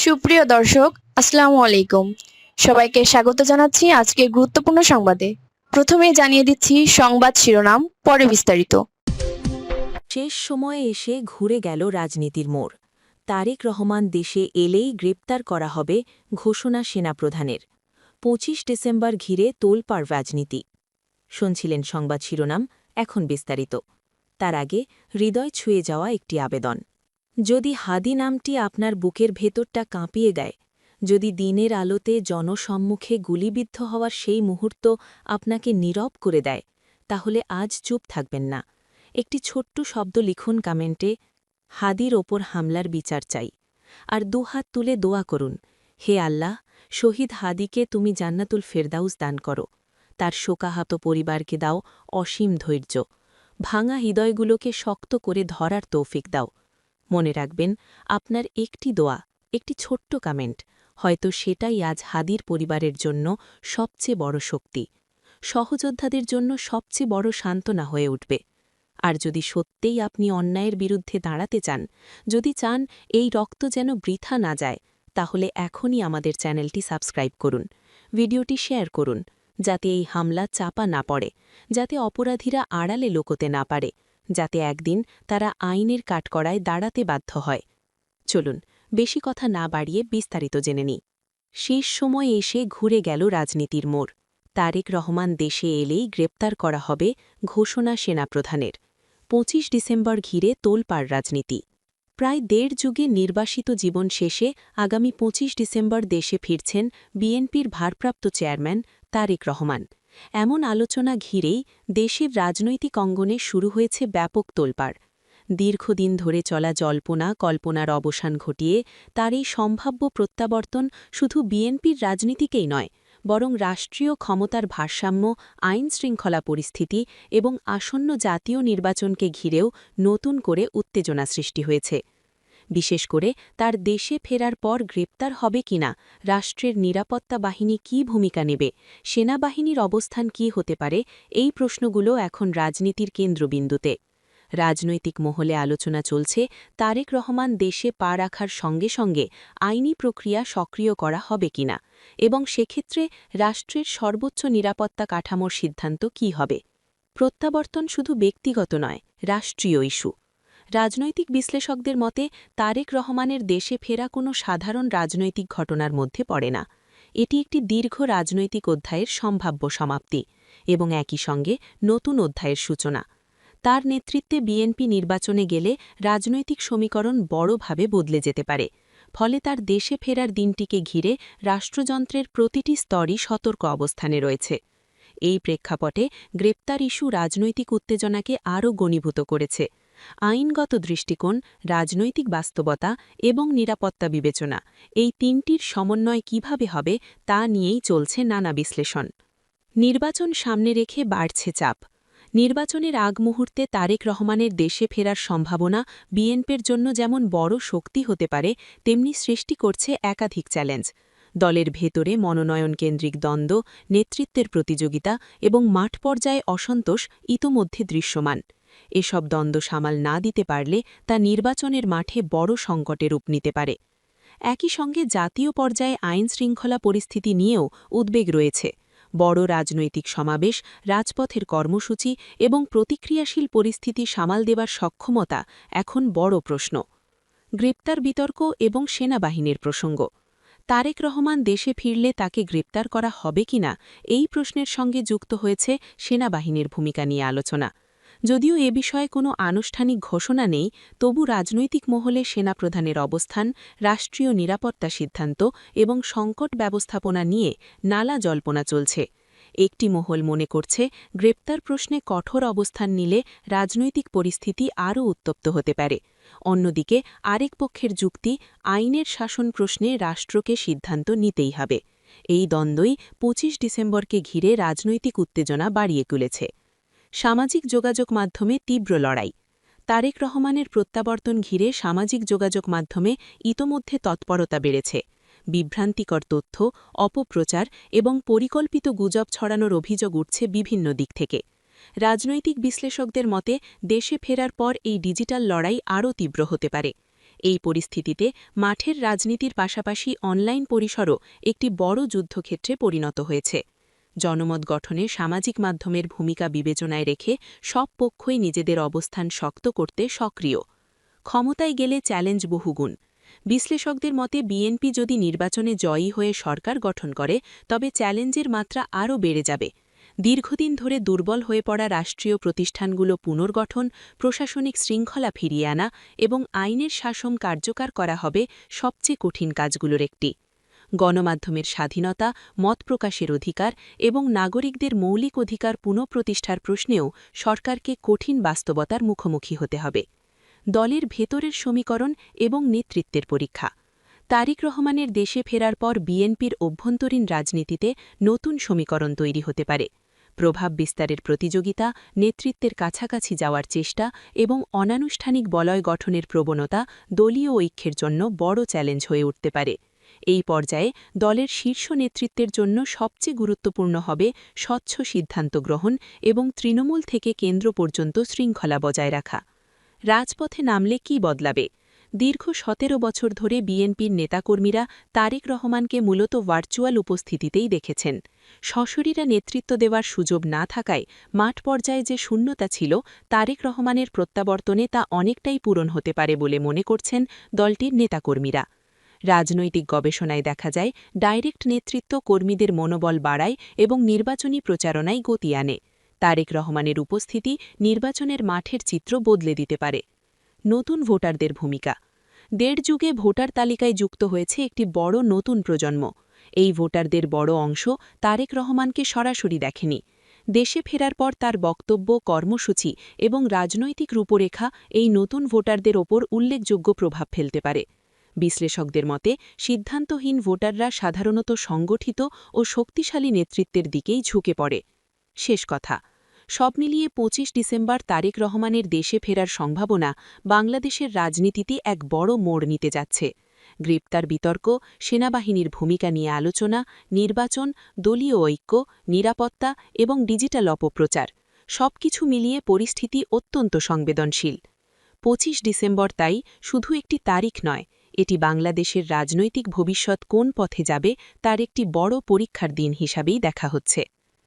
সুপ্রিয় দর্শক, আসসালামু আলাইকুম। সবাইকে স্বাগত জানাচ্ছি আজকের গুরুত্বপূর্ণ সংবাদে। প্রথমেই জানিয়ে দিচ্ছি সংবাদ শিরোনাম, পরে বিস্তারিত। শেষ সময়ে এসে ঘুরে গেল রাজনীতির মোড়। তারেক রহমান দেশে এলেই গ্রেপ্তার করা হবে ঘোষণা সেনাপ্রধানের। ২৫ ডিসেম্বর ঘিরে তোলপাড় রাজনীতি। শুনছিলেন সংবাদ শিরোনাম, এখন বিস্তারিত। তার আগে হৃদয় ছুঁয়ে যাওয়া একটি আবেদন। যদি হাদি নামটি আপনার বুকের ভেতরটা কাঁপিয়ে দেয়, যদি দিনের আলোতে জনসম্মুখে গুলিবিদ্ধ হওয়ার সেই মুহূর্ত আপনাকে নীরব করে দেয়, তাহলে আজ চুপ থাকবেন না। একটি ছোট্ট শব্দ লিখুন কমেন্টে, হাদির ওপর হামলার বিচার চাই। আর দুহাত তুলে দোয়া করুন, হে আল্লাহ, শহীদ হাদিকে তুমি জান্নাতুল ফেরদাউস দান করো। তার শোকাহত পরিবারকে দাও অসীম ধৈর্য। ভাঙা হৃদয়গুলোকে শক্ত করে ধরার তৌফিক দাও। মনে রাখবেন, আপনার একটি দোয়া, একটি ছোট্ট কমেন্ট, হয়তো সেটাই আজ হাদির পরিবারের জন্য সবচেয়ে বড় শক্তি, সহযোদ্ধাদের জন্য সবচেয়ে বড় সান্ত্বনা হয়ে উঠবে। আর যদি সত্যিই আপনি অন্যায়ের বিরুদ্ধে দাঁড়াতে চান, যদি চান এই রক্ত যেন বৃথা না যায়, তাহলে এখনই আমাদের চ্যানেলটি সাবস্ক্রাইব করুন, ভিডিওটি শেয়ার করুন, যাতে এই হামলা চাপা না পড়ে, যাতে অপরাধীরা আড়ালে লুকোতে না পারে, যাতে একদিন তারা আইনের কাঠগড়ায় দাঁড়াতে বাধ্য হয়। চলুন, বেশি কথা না বাড়িয়ে বিস্তারিত জেনে নিই। শেষ সময় এসে ঘুরে গেল রাজনীতির মোড়। তারেক রহমান দেশে এলেই গ্রেপ্তার করা হবে ঘোষণা সেনাপ্রধানের। ২৫ ডিসেম্বর ঘিরে তোলপাড় রাজনীতি। প্রায় দেড় যুগে নির্বাসিত জীবন শেষে আগামী ২৫ ডিসেম্বর দেশে ফিরছেন বিএনপির ভারপ্রাপ্ত চেয়ারম্যান তারেক রহমান। এমন আলোচনা ঘিরেই দেশের রাজনৈতিক অঙ্গনে শুরু হয়েছে ব্যাপক তোলপাড়। দীর্ঘদিন ধরে চলা জল্পনা কল্পনার অবসান ঘটিয়ে তার এই সম্ভাব্য প্রত্যাবর্তন শুধু বিএনপির রাজনীতিকেই নয়, বরং রাষ্ট্রীয় ক্ষমতার ভারসাম্য, আইনশৃঙ্খলা পরিস্থিতি এবং আসন্ন জাতীয় নির্বাচনকে ঘিরেও নতুন করে উত্তেজনা সৃষ্টি হয়েছে। বিশেষ করে তার দেশে ফেরার পর গ্রেপ্তার হবে কিনা, রাষ্ট্রের নিরাপত্তা বাহিনী কী ভূমিকা নেবে, সেনাবাহিনীর অবস্থান কী হতে পারে, এই প্রশ্নগুলো এখন রাজনীতির কেন্দ্রবিন্দুতে। রাজনৈতিক মহলে আলোচনা চলছে তারেক রহমান দেশে পা রাখার সঙ্গে সঙ্গে আইনি প্রক্রিয়া সক্রিয় করা হবে কিনা, এবং সেক্ষেত্রে রাষ্ট্রের সর্বোচ্চ নিরাপত্তা কাঠামোর সিদ্ধান্ত কী হবে। প্রত্যাবর্তন শুধু ব্যক্তিগত নয়, রাষ্ট্রীয় ইস্যু। রাজনৈতিক বিশ্লেষকদের মতে তারেক রহমানের দেশে ফেরা কোনো সাধারণ রাজনৈতিক ঘটনার মধ্যে পড়ে না। এটি একটি দীর্ঘ রাজনৈতিক অধ্যায়ের সম্ভাব্য সমাপ্তি এবং একই সঙ্গে নতুন অধ্যায়ের সূচনা। তার নেতৃত্বে বিএনপি নির্বাচনে গেলে রাজনৈতিক সমীকরণ বড়ভাবে বদলে যেতে পারে। ফলে তার দেশে ফেরার দিনটিকে ঘিরে রাষ্ট্রযন্ত্রের প্রতিটি স্তরই সতর্ক অবস্থানে রয়েছে। এই প্রেক্ষাপটে গ্রেপ্তার ইস্যু রাজনৈতিক উত্তেজনাকে আরও ঘনীভূত করেছে। আইনগত দৃষ্টিকোণ, রাজনৈতিক বাস্তবতা এবং নিরাপত্তা বিবেচনা, এই তিনটির সমন্বয় কিভাবে হবে তা নিয়েই চলছে নানা বিশ্লেষণ। নির্বাচন সামনে রেখে বাড়ছে চাপ। নির্বাচনের আগ মুহূর্তে তারেক রহমানের দেশে ফেরার সম্ভাবনা বিএনপির জন্য যেমন বড় শক্তি হতে পারে, তেমনি সৃষ্টি করছে একাধিক চ্যালেঞ্জ। দলের ভেতরে মনোনয়ন কেন্দ্রিক দ্বন্দ্ব, নেতৃত্বের প্রতিযোগিতা এবং মাঠ পর্যায়ে অসন্তোষ ইতোমধ্যে দৃশ্যমান। এসব দ্বন্দ্ব সামাল না দিতে পারলে তা নির্বাচনের মাঠে বড় সংকটে রূপ নিতে পারে। একই সঙ্গে জাতীয় পর্যায়ে আইনশৃঙ্খলা পরিস্থিতি নিয়েও উদ্বেগ রয়েছে। বড় রাজনৈতিক সমাবেশ, রাজপথের কর্মসূচি এবং প্রতিক্রিয়াশীল পরিস্থিতি সামাল দেবার সক্ষমতা এখন বড় প্রশ্ন। গ্রেপ্তার বিতর্ক এবং সেনাবাহিনীর প্রসঙ্গ। তারেক রহমান দেশে ফিরলে তাকে গ্রেপ্তার করা হবে কিনা, এই প্রশ্নের সঙ্গে যুক্ত হয়েছে সেনাবাহিনীর ভূমিকা নিয়ে আলোচনা। যদিও এ বিষয়ে কোনো আনুষ্ঠানিক ঘোষণা নেই, তবু রাজনৈতিক মহলে সেনাপ্রধানের অবস্থান, রাষ্ট্রীয় নিরাপত্তা সিদ্ধান্ত এবং সংকট ব্যবস্থাপনা নিয়ে নানা জল্পনা চলছে। একটি মহল মনে করছে, গ্রেপ্তার প্রশ্নে কঠোর অবস্থান নিলে রাজনৈতিক পরিস্থিতি আরও উত্তপ্ত হতে পারে। অন্যদিকে আরেক পক্ষের যুক্তি, আইনের শাসন প্রশ্নে রাষ্ট্রকে সিদ্ধান্ত নিতেই হবে। এই দ্বন্দ্বই ২৫ ডিসেম্বরকে ঘিরে রাজনৈতিক উত্তেজনা বাড়িয়ে তুলেছে। সামাজিক যোগাযোগ মাধ্যমে তীব্র লড়াই। তারেক রহমানের প্রত্যাবর্তন ঘিরে সামাজিক যোগাযোগ মাধ্যমে ইতোমধ্যে তৎপরতা বেড়েছে। বিভ্রান্তিকর তথ্য, অপপ্রচার এবং পরিকল্পিত গুজব ছড়ানোর অভিযোগ উঠছে বিভিন্ন দিক থেকে। রাজনৈতিক বিশ্লেষকদের মতে দেশে ফেরার পর এই ডিজিটাল লড়াই আরও তীব্র হতে পারে। এই পরিস্থিতিতে মাঠের রাজনীতির পাশাপাশি অনলাইন পরিসরও একটি বড় যুদ্ধক্ষেত্রে পরিণত হয়েছে। জনমত গঠনে সামাজিক মাধ্যমের ভূমিকা বিবেচনায় রেখে সব পক্ষই নিজেদের অবস্থান শক্ত করতে সক্রিয়। ক্ষমতায় গেলে চ্যালেঞ্জ বহুগুণ। বিশ্লেষকদের মতে বিএনপি যদি নির্বাচনে জয়ী হয়ে সরকার গঠন করে তবে চ্যালেঞ্জের মাত্রা আরও বেড়ে যাবে। দীর্ঘদিন ধরে দুর্বল হয়ে পড়া রাষ্ট্রীয় প্রতিষ্ঠানগুলো পুনর্গঠন, প্রশাসনিক শৃঙ্খলা ফিরিয়ে আনা এবং আইনের শাসন কার্যকর করা হবে সবচেয়ে কঠিন কাজগুলোর একটি। গণমাধ্যমের স্বাধীনতা, মত প্রকাশের অধিকার এবং নাগরিকদের মৌলিক অধিকার পুনঃপ্রতিষ্ঠার প্রশ্নেও সরকারকে কঠিন বাস্তবতার মুখোমুখি হতে হবে। দলের ভেতরের সমীকরণ এবং নেতৃত্বের পরীক্ষা। তারেক রহমানের দেশে ফেরার পর বিএনপির অভ্যন্তরীণ রাজনীতিতে নতুন সমীকরণ তৈরি হতে পারে। প্রভাব বিস্তারের প্রতিযোগিতা, নেতৃত্বের কাছাকাছি যাওয়ার চেষ্টা এবং অনানুষ্ঠানিক বলয় গঠনের প্রবণতা দলীয় ঐক্যের জন্য বড় চ্যালেঞ্জ হয়ে উঠতে পারে। এই পর্যায়ে দলের শীর্ষ নেতৃত্বের জন্য সবচেয়ে গুরুত্বপূর্ণ হবে স্বচ্ছ সিদ্ধান্ত গ্রহণ এবং তৃণমূল থেকে কেন্দ্র পর্যন্ত শৃঙ্খলা বজায় রাখা। রাজপথে নামলে কি বদলাবে? দীর্ঘ ১৭ বছর ধরে বিএনপির নেতাকর্মীরা তারেক রহমানকে মূলত ভার্চুয়াল উপস্থিতিতেই দেখেছেন। সশরীরা নেতৃত্ব দেওয়ার সুযোগ না থাকায় মাঠ পর্যায়ে যে শূন্যতা ছিল, তারেক রহমানের প্রত্যাবর্তনে তা অনেকটাই পূরণ হতে পারে বলে মনে করছেন দলটির নেতাকর্মীরা। রাজনৈতিক গবেষণায় দেখা যায় ডাইরেক্ট নেতৃত্ব কর্মীদের মনোবল বাড়ায় এবং নির্বাচনী প্রচারণায় গতি আনে। তারেক রহমানের উপস্থিতি নির্বাচনের মাঠের চিত্র বদলে দিতে পারে। নতুন ভোটারদের ভূমিকা। দেড় যুগে ভোটার তালিকায় যুক্ত হয়েছে একটি বড় নতুন প্রজন্ম। এই ভোটারদের বড় অংশ তারেক রহমানকে সরাসরি দেখেনি। দেশে ফেরার পর তার বক্তব্য, কর্মসূচি এবং রাজনৈতিক রূপরেখা এই নতুন ভোটারদের ওপর উল্লেখযোগ্য প্রভাব ফেলতে পারে। বিশ্লেষকদের মতে সিদ্ধান্তহীন ভোটাররা সাধারণত সংগঠিত ও শক্তিশালী নেতৃত্বের দিকেই ঝুঁকে পড়ে। শেষ কথা, সব মিলিয়ে ২৫ ডিসেম্বর তারেক রহমানের দেশে ফেরার সম্ভাবনা বাংলাদেশের রাজনীতিতে এক বড় মোড় নিতে যাচ্ছে। গ্রেপ্তার বিতর্ক, সেনাবাহিনীর ভূমিকা নিয়ে আলোচনা, নির্বাচন, দলীয় ঐক্য, নিরাপত্তা এবং ডিজিটাল অপপ্রচার সবকিছু মিলিয়ে পরিস্থিতি অত্যন্ত সংবেদনশীল। ২৫ ডিসেম্বর তাই শুধু একটি তারিখ নয়, এটি বাংলাদেশের রাজনৈতিক ভবিষ্যৎ কোন পথে যাবে তার একটি বড় পরীক্ষার দিন হিসাবেই দেখা হচ্ছে।